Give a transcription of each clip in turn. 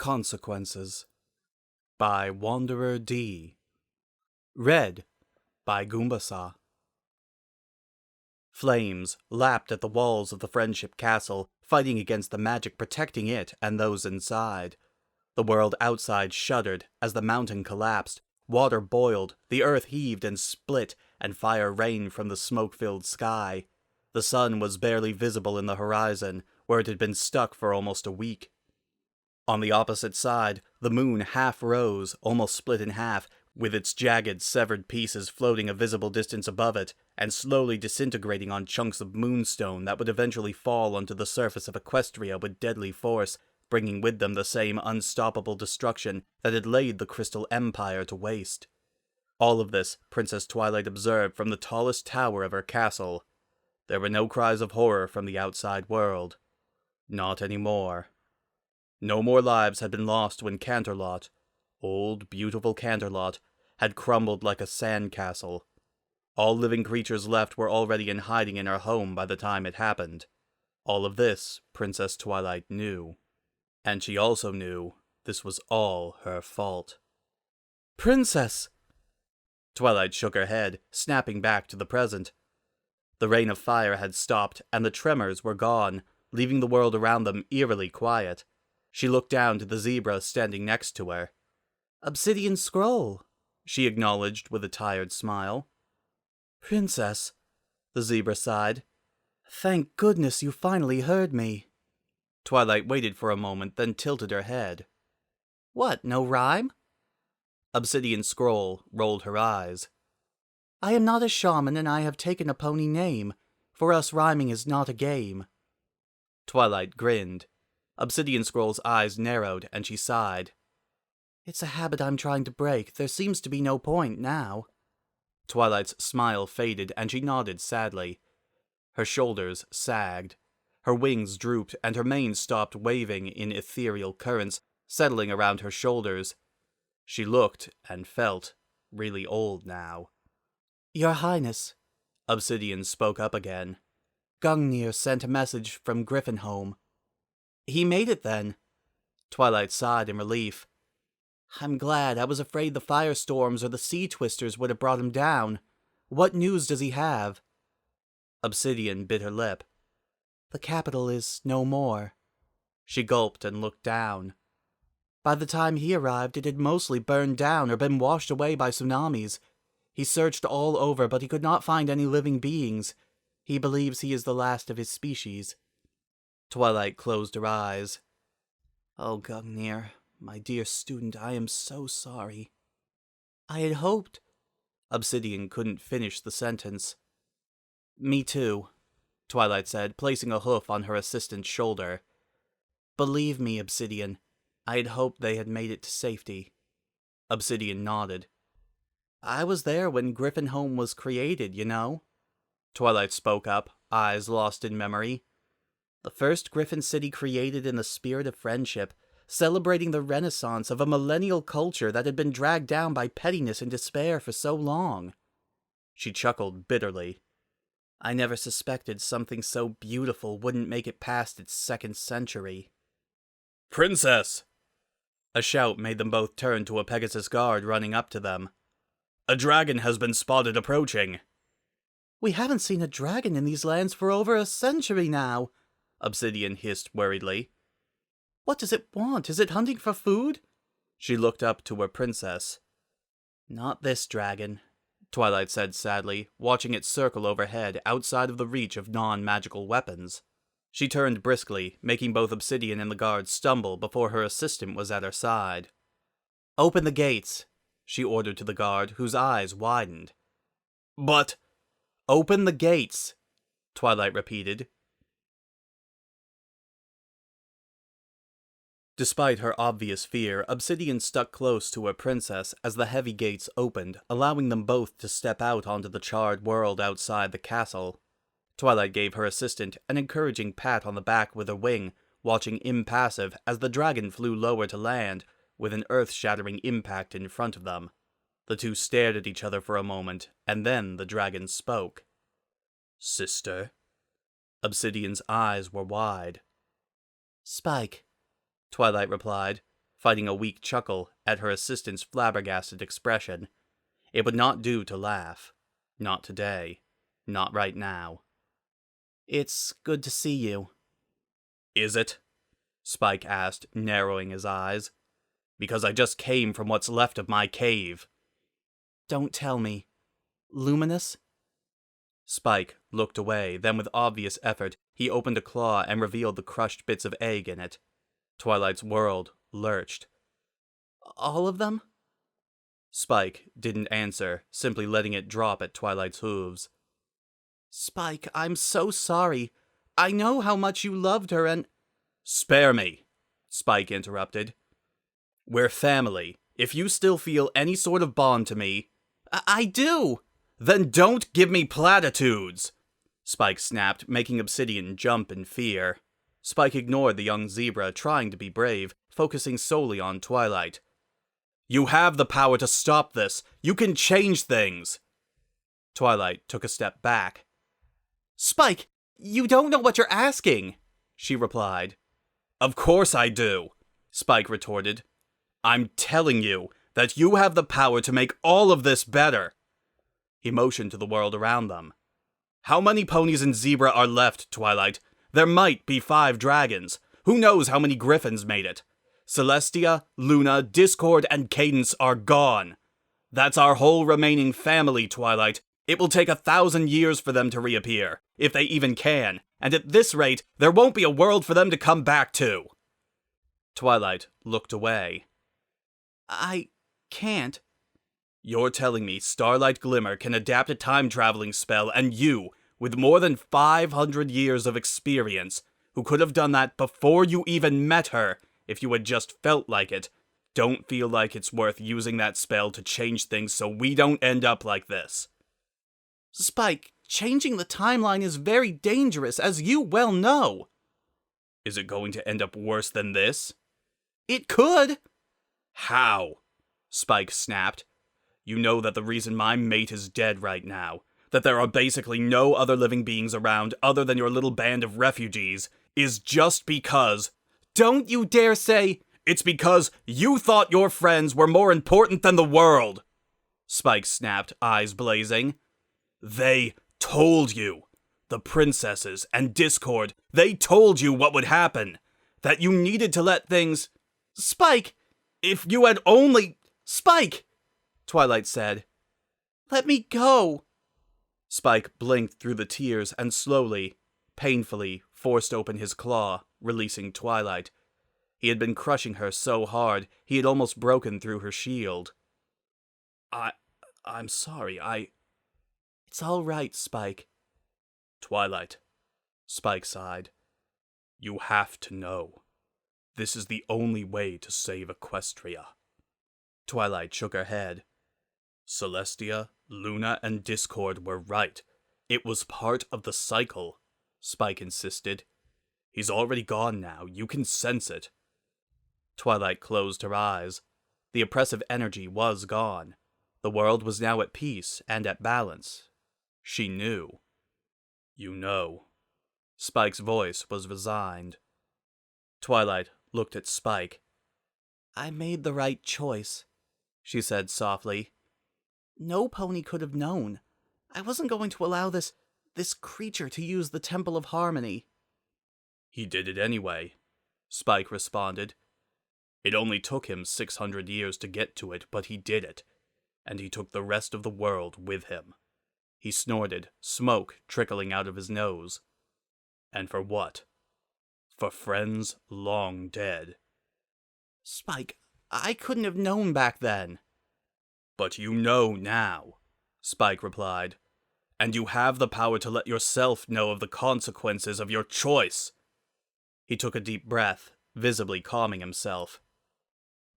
Consequences by Wanderer D. Read by Goombasa. Flames lapped at the walls of the Friendship Castle, fighting against the magic protecting it and those inside. The world outside shuddered as the mountain collapsed, water boiled, the earth heaved and split, and fire rained from the smoke-filled sky. The sun was barely visible in the horizon, where it had been stuck for almost a week. On the opposite side, the moon half rose, almost split in half, with its jagged, severed pieces floating a visible distance above it, and slowly disintegrating on chunks of moonstone that would eventually fall onto the surface of Equestria with deadly force, bringing with them the same unstoppable destruction that had laid the Crystal Empire to waste. All of this Princess Twilight observed from the tallest tower of her castle. There were no cries of horror from the outside world. Not anymore. No more lives had been lost when Canterlot, old, beautiful Canterlot, had crumbled like a sandcastle. All living creatures left were already in hiding in her home by the time it happened. All of this Princess Twilight knew. And she also knew this was all her fault. "Princess!" Twilight shook her head, snapping back to the present. The rain of fire had stopped, and the tremors were gone, leaving the world around them eerily quiet. She looked down to the zebra standing next to her. "Obsidian scroll," she acknowledged with a tired smile. "Princess," the zebra sighed. "Thank goodness you finally heard me." Twilight waited for a moment, then tilted her head. "What, no rhyme?" Obsidian Scroll rolled her eyes. "I am not a shaman, and I have taken a pony name. For us, rhyming is not a game." Twilight grinned. Obsidian Scroll's eyes narrowed, and she sighed. "It's a habit I'm trying to break. There seems to be no point now." Twilight's smile faded, and she nodded sadly. Her shoulders sagged. Her wings drooped, and her mane stopped waving in ethereal currents, settling around her shoulders. She looked and felt really old now. "Your Highness," Obsidian spoke up again. "Gungnir sent a message from Griffinholm." "He made it then." Twilight sighed in relief. "I'm glad. I was afraid the firestorms or the sea twisters would have brought him down. What news does he have?" Obsidian bit her lip. "The capital is no more." She gulped and looked down. "By the time he arrived, it had mostly burned down or been washed away by tsunamis. He searched all over, but he could not find any living beings. He believes he is the last of his species." Twilight closed her eyes. "Oh, Gungnir, my dear student, I am so sorry." "I had hoped—" Obsidian couldn't finish the sentence. "Me too," Twilight said, placing a hoof on her assistant's shoulder. "Believe me, Obsidian, I had hoped they had made it to safety." Obsidian nodded. "I was there when Griffinholm was created, you know." Twilight spoke up, eyes lost in memory. "The first Griffin city created in the spirit of friendship, celebrating the renaissance of a millennial culture that had been dragged down by pettiness and despair for so long." She chuckled bitterly. "I never suspected something so beautiful wouldn't make it past its second century." "Princess!" A shout made them both turn to a Pegasus guard running up to them. "A dragon has been spotted approaching." "We haven't seen a dragon in these lands for over a century now," Obsidian hissed worriedly. "What does it want? Is it hunting for food?" She looked up to her princess. "Not this dragon," Twilight said sadly, watching it circle overhead outside of the reach of non-magical weapons. She turned briskly, making both Obsidian and the guard stumble before her assistant was at her side. "Open the gates," she ordered to the guard, whose eyes widened. "But—" "Open the gates," Twilight repeated. Despite her obvious fear, Obsidian stuck close to her princess as the heavy gates opened, allowing them both to step out onto the charred world outside the castle. Twilight gave her assistant an encouraging pat on the back with her wing, watching impassive as the dragon flew lower to land, with an earth-shattering impact in front of them. The two stared at each other for a moment, and then the dragon spoke. "Sister?" Obsidian's eyes were wide. "Spike," Twilight replied, fighting a weak chuckle at her assistant's flabbergasted expression. It would not do to laugh. Not today. Not right now. "It's good to see you." "Is it?" Spike asked, narrowing his eyes. "Because I just came from what's left of my cave." "Don't tell me. Luminous?" Spike looked away, then with obvious effort, he opened a claw and revealed the crushed bits of egg in it. Twilight's world lurched. "All of them?" Spike didn't answer, simply letting it drop at Twilight's hooves. "Spike, I'm so sorry. I know how much you loved her and—" "Spare me," Spike interrupted. "We're family. If you still feel any sort of bond to me—" I do! "Then don't give me platitudes!" Spike snapped, making Obsidian jump in fear. Spike ignored the young zebra, trying to be brave, focusing solely on Twilight. "You have the power to stop this! You can change things!" Twilight took a step back. "Spike, you don't know what you're asking," she replied. "Of course I do," Spike retorted. "I'm telling you that you have the power to make all of this better." He motioned to the world around them. "How many ponies and zebra are left, Twilight? There might be 5 dragons. Who knows how many griffins made it? Celestia, Luna, Discord, and Cadence are gone. That's our whole remaining family, Twilight. It will take 1,000 years for them to reappear, if they even can, and at this rate, there won't be a world for them to come back to." Twilight looked away. "I can't." "You're telling me Starlight Glimmer can adapt a time-traveling spell, and you, with more than 500 years of experience, who could have done that before you even met her, if you had just felt like it, don't feel like it's worth using that spell to change things so we don't end up like this?" "Spike, changing the timeline is very dangerous, as you well know." "Is it going to end up worse than this?" "It could." "How?" Spike snapped. "You know that the reason my mate is dead right now, that there are basically no other living beings around other than your little band of refugees, is just because—" "Don't you dare say—" "It's because you thought your friends were more important than the world!" Spike snapped, eyes blazing. "They told you. The princesses and Discord, they told you what would happen. That you needed to let things—" "Spike! If you had only—" "Spike!" Twilight said. "Let me go!" Spike blinked through the tears and slowly, painfully, forced open his claw, releasing Twilight. He had been crushing her so hard, he had almost broken through her shield. I'm sorry, It's all right, Spike." "Twilight," Spike sighed. "You have to know. This is the only way to save Equestria." Twilight shook her head. "Celestia, Luna, and Discord were right. It was part of the cycle," Spike insisted. "He's already gone now. You can sense it." Twilight closed her eyes. The oppressive energy was gone. The world was now at peace and at balance. She knew. "You know." Spike's voice was resigned. Twilight looked at Spike. "I made the right choice," she said softly. "No pony could have known. I wasn't going to allow this creature to use the Temple of Harmony." "He did it anyway," Spike responded. "It only took him 600 years to get to it, but he did it. And he took the rest of the world with him." He snorted, smoke trickling out of his nose. "And for what? For friends long dead." "Spike, I couldn't have known back then." "But you know now," Spike replied. "And you have the power to let yourself know of the consequences of your choice." He took a deep breath, visibly calming himself.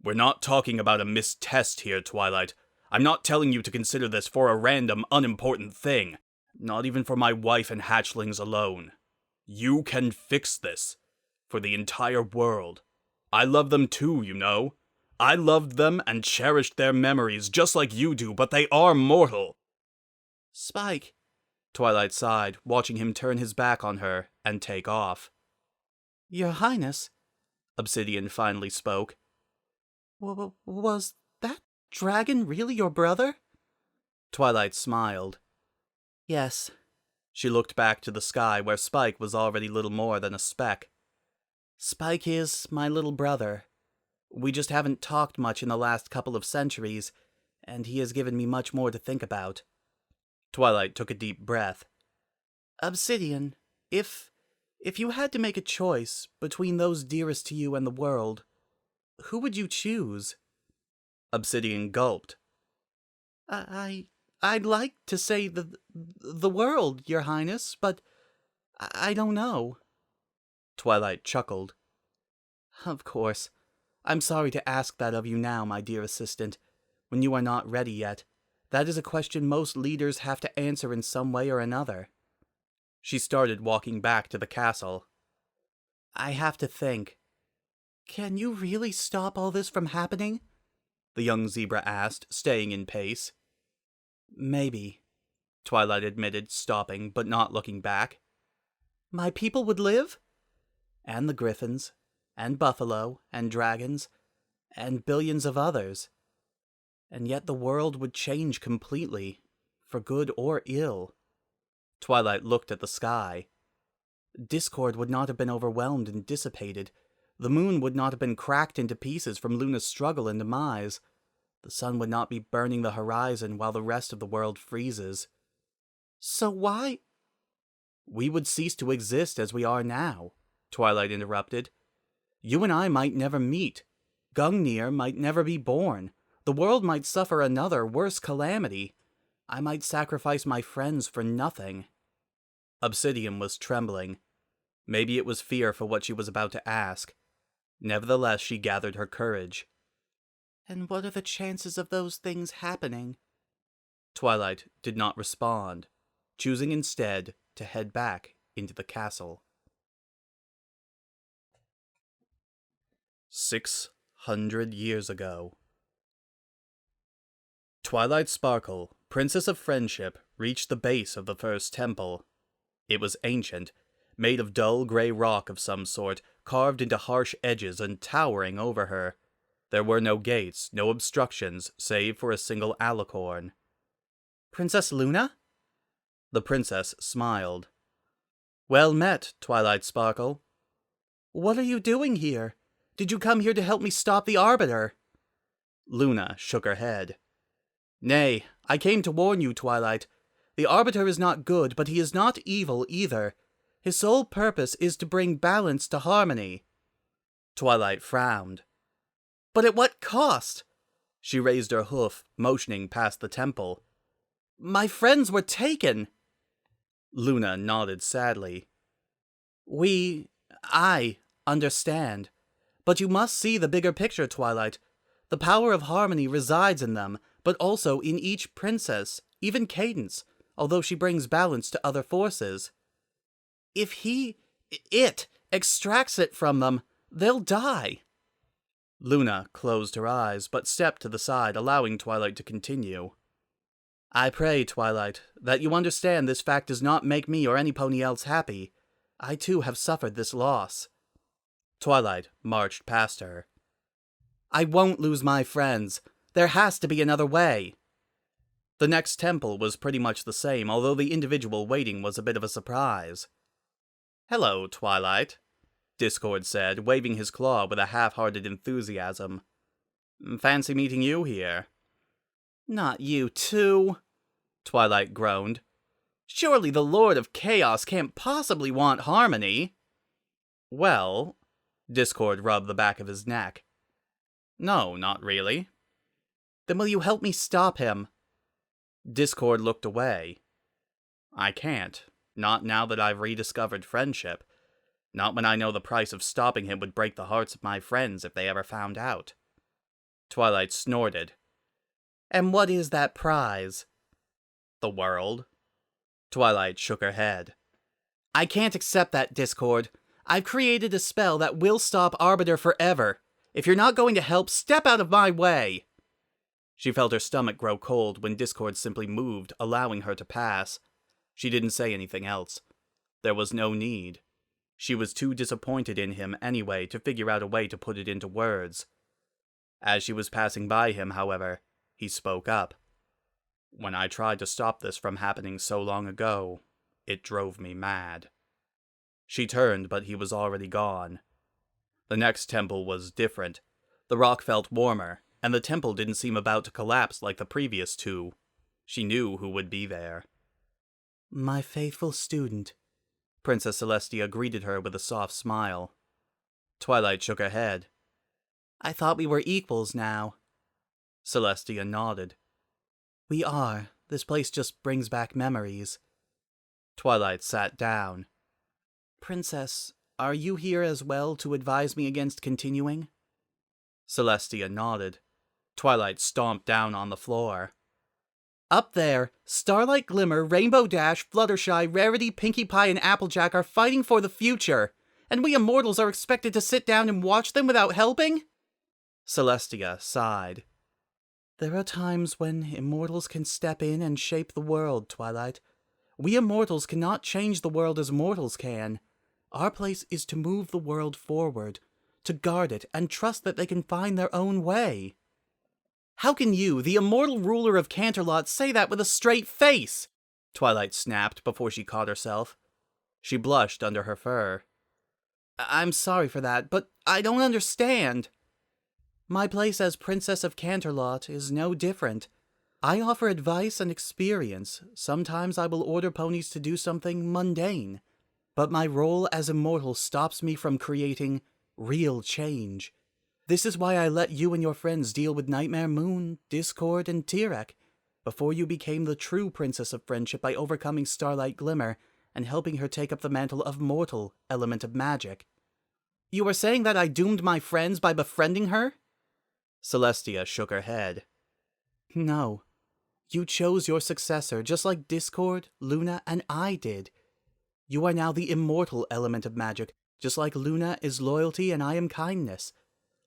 "We're not talking about a missed test here, Twilight. I'm not telling you to consider this for a random, unimportant thing. Not even for my wife and hatchlings alone. You can fix this. For the entire world. I love them too, you know. I loved them and cherished their memories just like you do, but they are mortal." "Spike," Twilight sighed, watching him turn his back on her and take off. "Your Highness," Obsidian finally spoke. Was that dragon really your brother? Twilight smiled. Yes. She looked back to the sky where Spike was already little more than a speck. Spike is my little brother. We just haven't talked much in the last couple of centuries, and he has given me much more to think about. Twilight took a deep breath. Obsidian, if you had to make a choice between those dearest to you and the world, who would you choose? Obsidian gulped. I'd like to say the world, Your Highness, but I don't know. Twilight chuckled. Of course. I'm sorry to ask that of you now, my dear assistant, when you are not ready yet. That is a question most leaders have to answer in some way or another. She started walking back to the castle. I have to think. Can you really stop all this from happening? The young zebra asked, staying in pace. Maybe, Twilight admitted, stopping, but not looking back. My people would live? And the griffins, and buffalo, and dragons, and billions of others. And yet the world would change completely, for good or ill. Twilight looked at the sky. Discord would not have been overwhelmed and dissipated. The moon would not have been cracked into pieces from Luna's struggle and demise. The sun would not be burning the horizon while the rest of the world freezes. So why? We would cease to exist as we are now, Twilight interrupted. You and I might never meet. Gungnir might never be born. The world might suffer another, worse calamity. I might sacrifice my friends for nothing. Obsidian was trembling. Maybe it was fear for what she was about to ask. Nevertheless, she gathered her courage. And what are the chances of those things happening? Twilight did not respond, choosing instead to head back into the castle. 600 years ago. Twilight Sparkle, Princess of Friendship, reached the base of the first temple. It was ancient, made of dull gray rock of some sort, carved into harsh edges and towering over her. There were no gates, no obstructions, save for a single alicorn. Princess Luna? The princess smiled. Well met, Twilight Sparkle. What are you doing here? Did you come here to help me stop the Arbiter? Luna shook her head. Nay, I came to warn you, Twilight. The Arbiter is not good, but he is not evil either. His sole purpose is to bring balance to harmony. Twilight frowned. But at what cost? She raised her hoof, motioning past the temple. My friends were taken. Luna nodded sadly. I understand. But you must see the bigger picture, Twilight. The power of harmony resides in them, but also in each princess, even Cadence, although she brings balance to other forces. If it extracts it from them, they'll die. Luna closed her eyes, but stepped to the side, allowing Twilight to continue. I pray, Twilight, that you understand this fact does not make me or any pony else happy. I too have suffered this loss. Twilight marched past her. I won't lose my friends. There has to be another way. The next temple was pretty much the same, although the individual waiting was a bit of a surprise. Hello, Twilight, Discord said, waving his claw with a half-hearted enthusiasm. Fancy meeting you here. Not you, too, Twilight groaned. Surely the Lord of Chaos can't possibly want harmony. Well, Discord rubbed the back of his neck. No, not really. Then will you help me stop him? Discord looked away. I can't. Not now that I've rediscovered friendship. Not when I know the price of stopping him would break the hearts of my friends if they ever found out. Twilight snorted. And what is that prize? The world. Twilight shook her head. I can't accept that, Discord. I've created a spell that will stop Arbiter forever. If you're not going to help, step out of my way. She felt her stomach grow cold when Discord simply moved, allowing her to pass. She didn't say anything else. There was no need. She was too disappointed in him anyway to figure out a way to put it into words. As she was passing by him, however, he spoke up. When I tried to stop this from happening so long ago, it drove me mad. She turned, but he was already gone. The next temple was different. The rock felt warmer, and the temple didn't seem about to collapse like the previous two. She knew who would be there. My faithful student. Princess Celestia greeted her with a soft smile. Twilight shook her head. I thought we were equals now. Celestia nodded. We are. This place just brings back memories. Twilight sat down. Princess, are you here as well to advise me against continuing? Celestia nodded. Twilight stomped down on the floor. Up there, Starlight Glimmer, Rainbow Dash, Fluttershy, Rarity, Pinkie Pie, and Applejack are fighting for the future, and we immortals are expected to sit down and watch them without helping? Celestia sighed. There are times when immortals can step in and shape the world, Twilight. We immortals cannot change the world as mortals can. Our place is to move the world forward, to guard it, and trust that they can find their own way. How can you, the immortal ruler of Canterlot, say that with a straight face? Twilight snapped before she caught herself. She blushed under her fur. I'm sorry for that, but I don't understand. My place as Princess of Canterlot is no different. I offer advice and experience. Sometimes I will order ponies to do something mundane. But my role as immortal stops me from creating real change. This is why I let you and your friends deal with Nightmare Moon, Discord, and Tirek, before you became the true Princess of Friendship by overcoming Starlight Glimmer and helping her take up the mantle of mortal element of magic. You were saying that I doomed my friends by befriending her? Celestia shook her head. No. You chose your successor just like Discord, Luna, and I did. You are now the immortal element of magic, just like Luna is loyalty and I am kindness.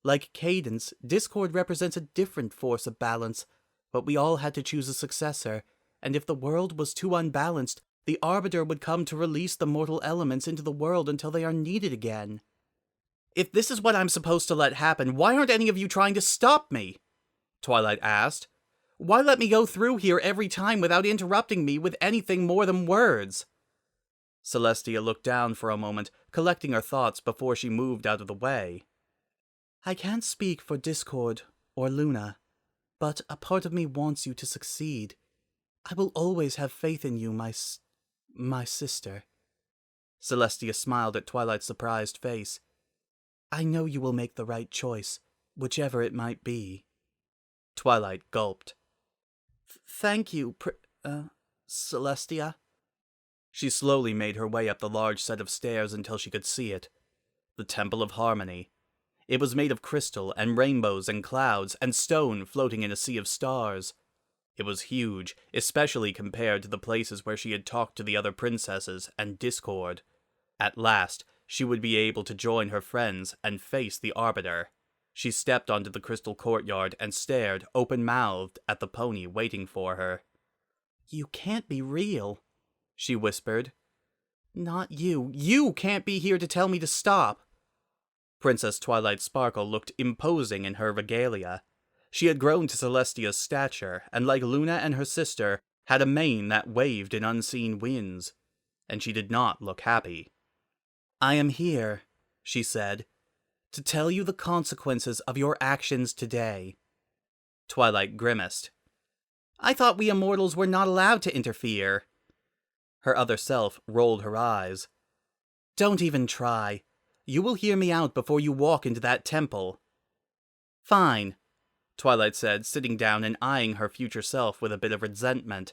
Like Cadence, Discord represents a different force of balance, but we all had to choose a successor, and if the world was too unbalanced, the Arbiter would come to release the mortal elements into the world until they are needed again. If this is what I'm supposed to let happen, why aren't any of you trying to stop me? Twilight asked. Why let me go through here every time without interrupting me with anything more than words? Celestia looked down for a moment, collecting her thoughts before she moved out of the way. I can't speak for Discord or Luna, but a part of me wants you to succeed. I will always have faith in you, my sister. Celestia smiled at Twilight's surprised face. I know you will make the right choice, whichever it might be. Twilight gulped. Thank you, Celestia. She slowly made her way up the large set of stairs until she could see it. The Temple of Harmony. It was made of crystal and rainbows and clouds and stone floating in a sea of stars. It was huge, especially compared to the places where she had talked to the other princesses and Discord. At last, she would be able to join her friends and face the Arbiter. She stepped onto the crystal courtyard and stared open-mouthed at the pony waiting for her. You can't be real, she whispered. Not you. You can't be here to tell me to stop. Princess Twilight Sparkle looked imposing in her regalia. She had grown to Celestia's stature, and like Luna and her sister, had a mane that waved in unseen winds. And she did not look happy. I am here, she said, to tell you the consequences of your actions today. Twilight grimaced. I thought we immortals were not allowed to interfere. Her other self rolled her eyes. Don't even try. You will hear me out before you walk into that temple. Fine, Twilight said, sitting down and eyeing her future self with a bit of resentment.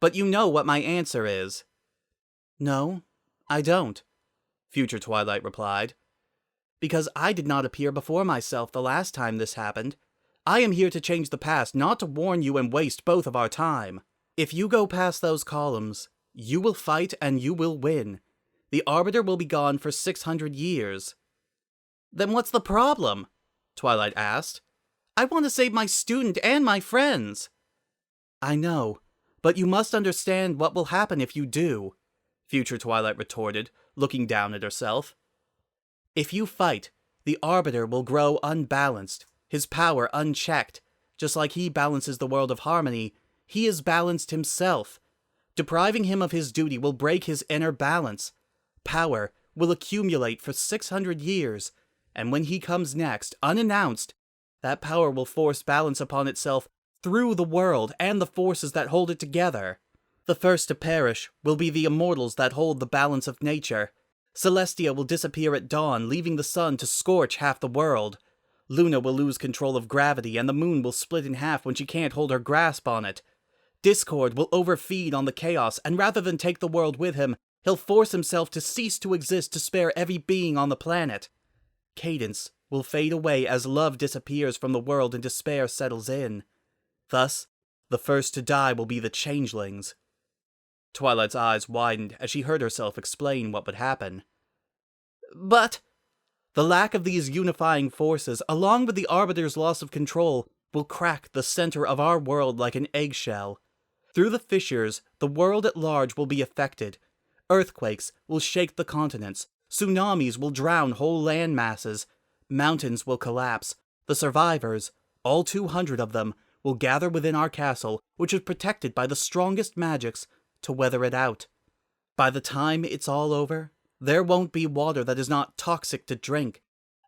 But you know what my answer is. No, I don't, future Twilight replied. Because I did not appear before myself the last time this happened. I am here to change the past, not to warn you and waste both of our time. If you go past those columns, you will fight and you will win. The Arbiter will be gone for 600 years. Then what's the problem? Twilight asked. I want to save my student and my friends. I know, but you must understand what will happen if you do, future Twilight retorted, looking down at herself. If you fight, the Arbiter will grow unbalanced. his power unchecked. Just like he balances the world of harmony, he is balanced himself. Depriving him of his duty will break his inner balance. Power will accumulate for 600 years, and when he comes next, unannounced, that power will force balance upon itself through the world and the forces that hold it together. The first to perish will be the immortals that hold the balance of nature. Celestia will disappear at dawn, leaving the sun to scorch half the world. Luna will lose control of gravity, and the moon will split in half when she can't hold her grasp on it. Discord will overfeed on the chaos, and rather than take the world with him, he'll force himself to cease to exist to spare every being on the planet. Cadence will fade away as love disappears from the world and despair settles in. Thus, the first to die will be the changelings. Twilight's eyes widened as she heard herself explain what would happen. But the lack of these unifying forces, along with the Arbiter's loss of control, will crack the center of our world like an eggshell. Through the fissures, the world at large will be affected. Earthquakes will shake the continents. Tsunamis will drown whole land masses. Mountains will collapse. The survivors, all 200 of them, will gather within our castle, which is protected by the strongest magics, to weather it out. By the time it's all over, there won't be water that is not toxic to drink.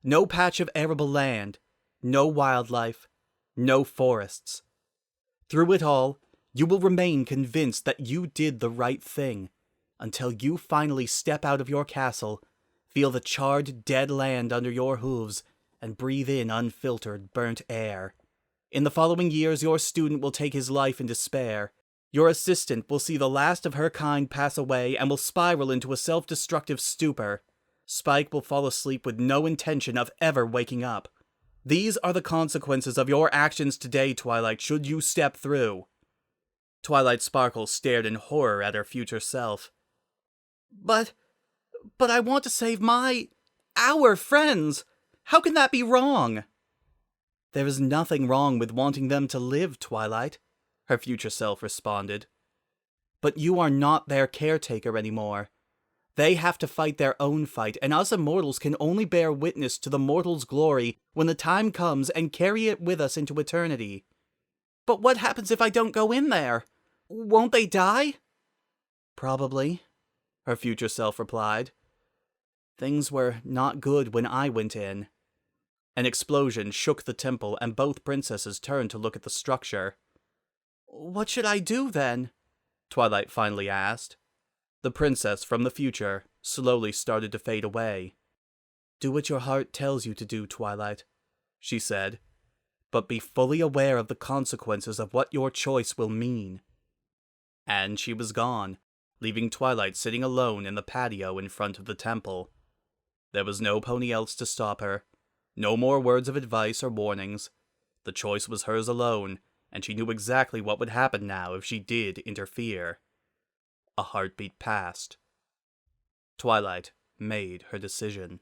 No patch of arable land. No wildlife. No forests. Through it all, you will remain convinced that you did the right thing, until you finally step out of your castle, feel the charred, dead land under your hooves, and breathe in unfiltered, burnt air. In the following years, your student will take his life in despair. Your assistant will see the last of her kind pass away and will spiral into a self-destructive stupor. Spike will fall asleep with no intention of ever waking up. These are the consequences of your actions today, Twilight, should you step through. Twilight Sparkle stared in horror at her future self. But I want to save our friends. How can that be wrong? There is nothing wrong with wanting them to live, Twilight, her future self responded. But you are not their caretaker anymore. They have to fight their own fight, and us immortals can only bear witness to the mortal's glory when the time comes and carry it with us into eternity. But what happens if I don't go in there? Won't they die? Probably, her future self replied. Things were not good when I went in. An explosion shook the temple, and both princesses turned to look at the structure. What should I do, then? Twilight finally asked. The princess from the future slowly started to fade away. Do what your heart tells you to do, Twilight, she said, but be fully aware of the consequences of what your choice will mean. And she was gone, leaving Twilight sitting alone in the patio in front of the temple. There was no pony else to stop her, no more words of advice or warnings. The choice was hers alone, and she knew exactly what would happen now if she did interfere. A heartbeat passed. Twilight made her decision.